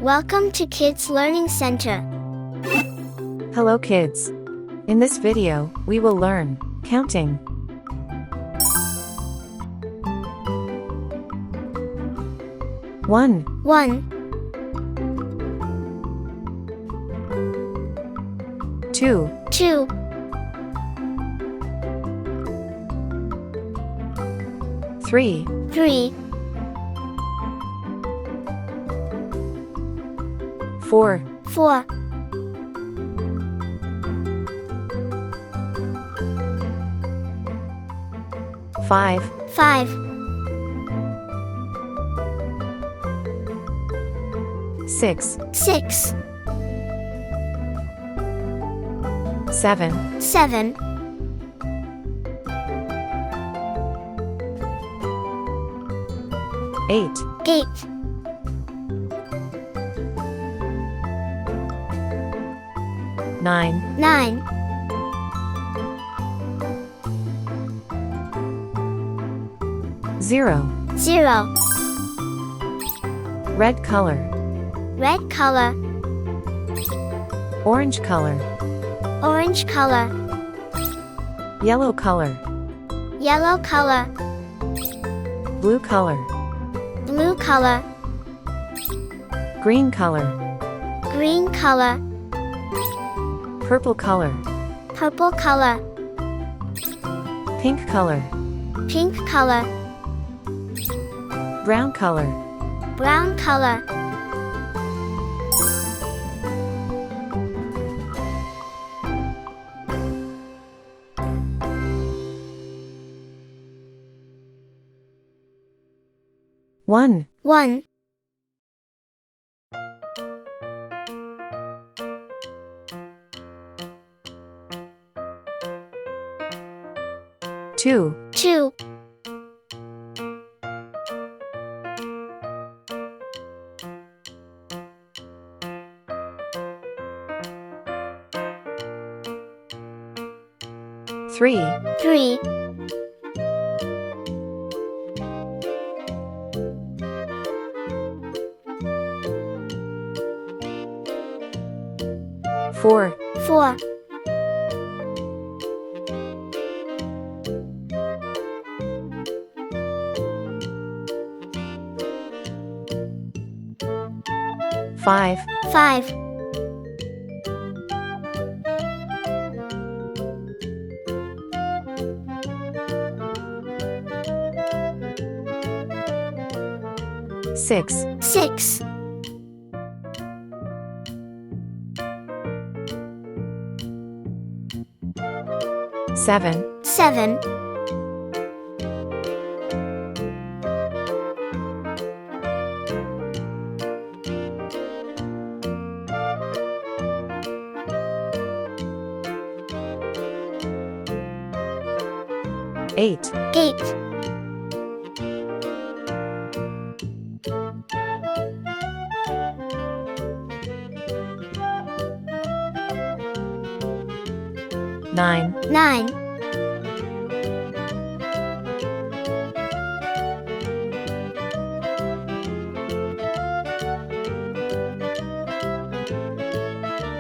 Welcome to Kids Learning Center. Hello kids. In this video, we will learn counting. One, 1, 2, 2, 3, 3, 4, 4, 5, 5, 6, 6, 7, 7, 8, 8, 9, 9, 0. 0. Red color, Red color, orange color, orange color, yellow color, yellow color, blue color, blue color, green color, green color, purple color, purple color, pink color, pink color, brown color. brown color. One, 1, 2, 2, 3, 3, 4, 4, 5, 5, 6, 6, 7, 7, 8, 8, 9, 9,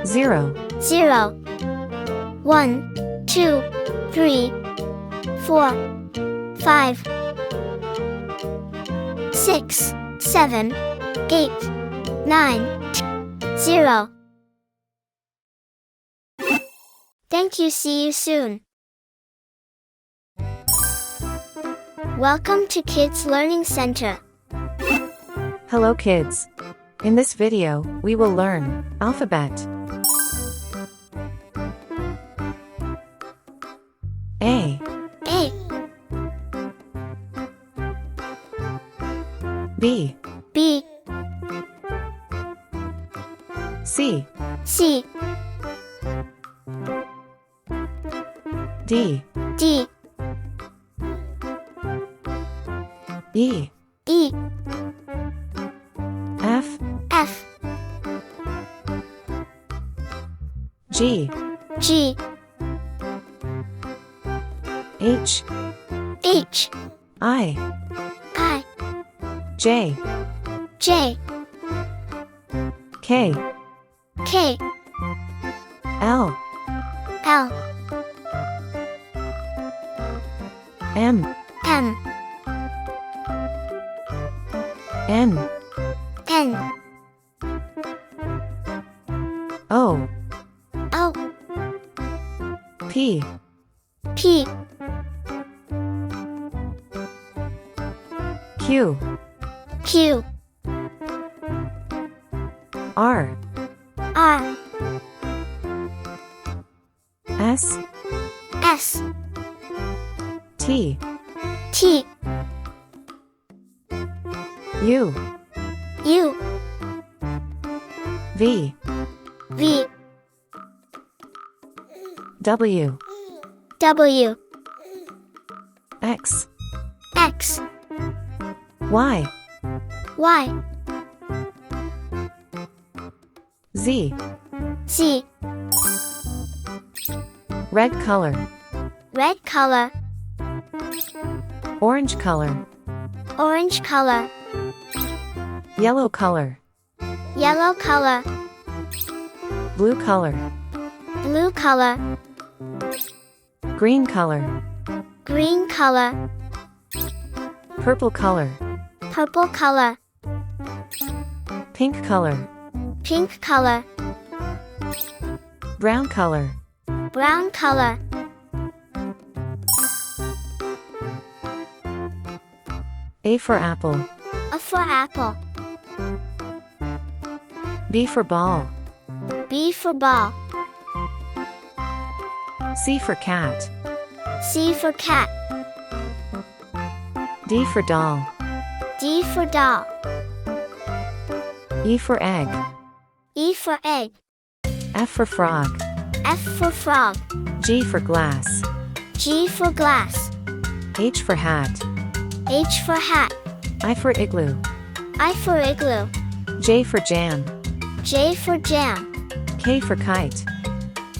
0, 0, 1, 2, 3, 4, 5, 6, 7, 8, 9, 0. Thank you. See you soon. Welcome to Kids Learning Center. Hello kids. In this video, we will learn alphabet. A, A, B, B, C, C, D, D, E, E, F, F, G, G, H, H, I, I, J, J, K, K, L, L, M, M, N, N, O, O, P, P, Q, Q, R, R, S, S, T, T, U, U, V, V, W, W, X, X, Y, Y, Z, Z, red color, red color, orange color, orange color, yellow color, yellow color, blue color, blue color, green color, green color, purple color, purple color, pink color, pink color, brown color, brown color, A for apple, A for apple, B for ball, B for ball, C for cat, C for cat, D for doll, D for doll, E for egg, E for egg, F for frog, F for frog, G for glass, G for glass, H for hat, H for hat, I for igloo, I for igloo, J for jam, J for jam, K for kite,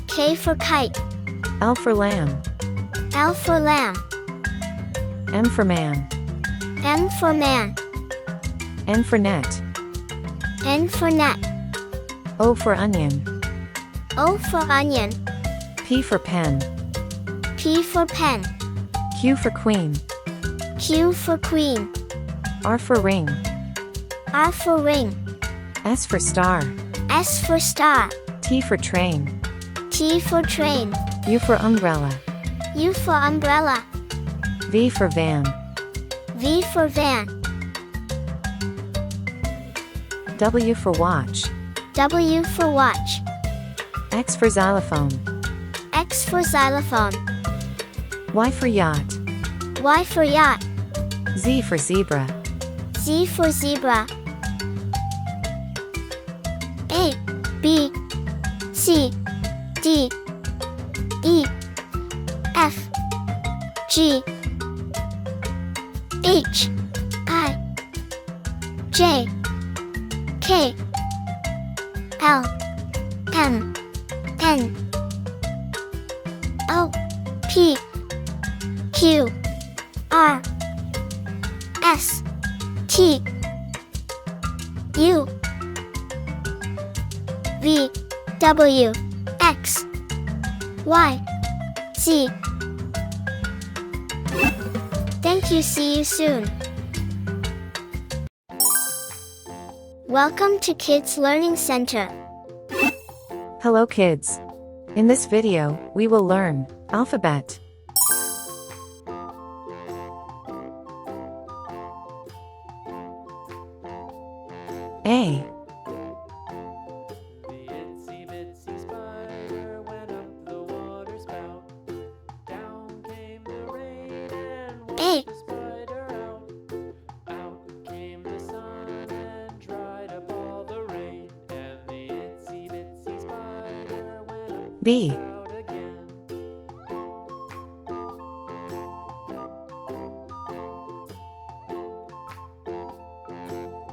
K for kite, L for lamb, L for lamb, M for man, M for man, N for net, N for net, O for onion, O for onion, P for pen, P for pen, Q for queen, Q for queen, R for ring, R for ring, S for star, S for star, T for train, T for train, U for umbrella, U for umbrella, V for van, V for van, W for watch, W for watch, X for xylophone, X for xylophone, Y for yacht, Y for yacht, Z for zebra, Z for zebra, A, B, C, D, E, F, G, H, I, J, K, L, M, N, O, P, Q, R, S, T, U, V, W, X, Y, Z. Thank you. See you soon. Welcome to Kids Learning Center. Hello kids. In this video, we will learn alphabet. A, The itsy bitsy spider went up the water spout. Down came the rain and washed the spider out. Out came the sun and dried up all the rain. And the itsy bitsy spider went up B, the spout again.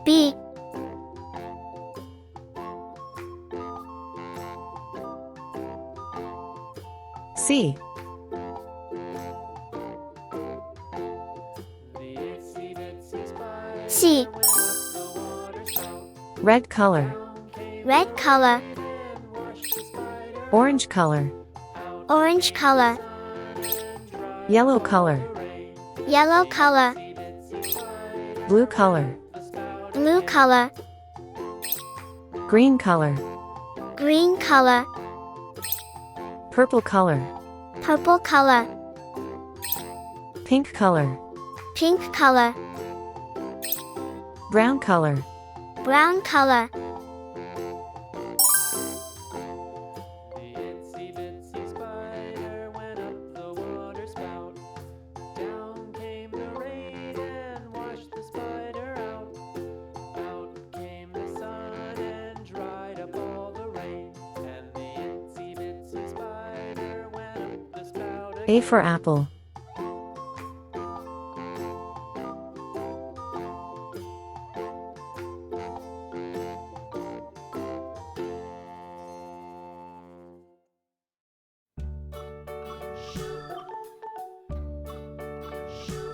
B, C, The itsy bitsy spider C, went up the water spout. red color, Down came red color, orange color, orange color, yellow color, yellow color, blue color, blue color, green color, green color, purple color, purple color, pink color, pink color, brown color, brown color. The itsy bitsy spider went up the water spout. Down came the rain and washed the spider out. Out came the sun and dried up all the rain. And the itsy bitsy spider went up the spout again. A for apple,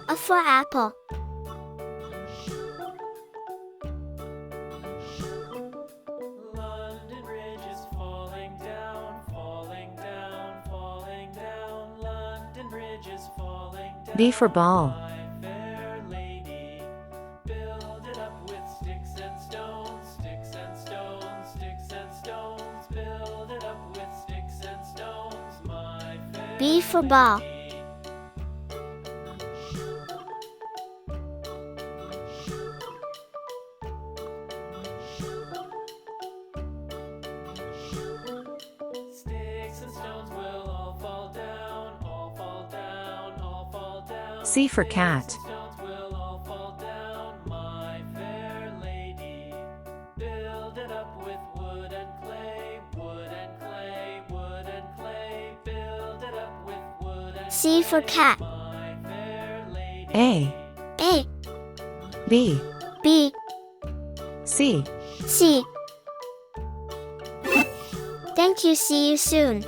A for apple, London Bridge is falling down, falling down, falling down. London Bridge is falling down. B for ball, My fair lady, build it up with sticks and stones, sticks and stones, sticks and stones. Build it up with sticks and stones, my fair B for ball, lady. Sticks and stones will all fall down, all fall down, all fall down. C for cat, Sticks and stones will all fall down, my fair lady. Build it up with wood and clay, wood and clay, wood and clay. Build it up with wood and C for cat, my fair lady. A, A, B, B, C. C. Thank you, see you soon.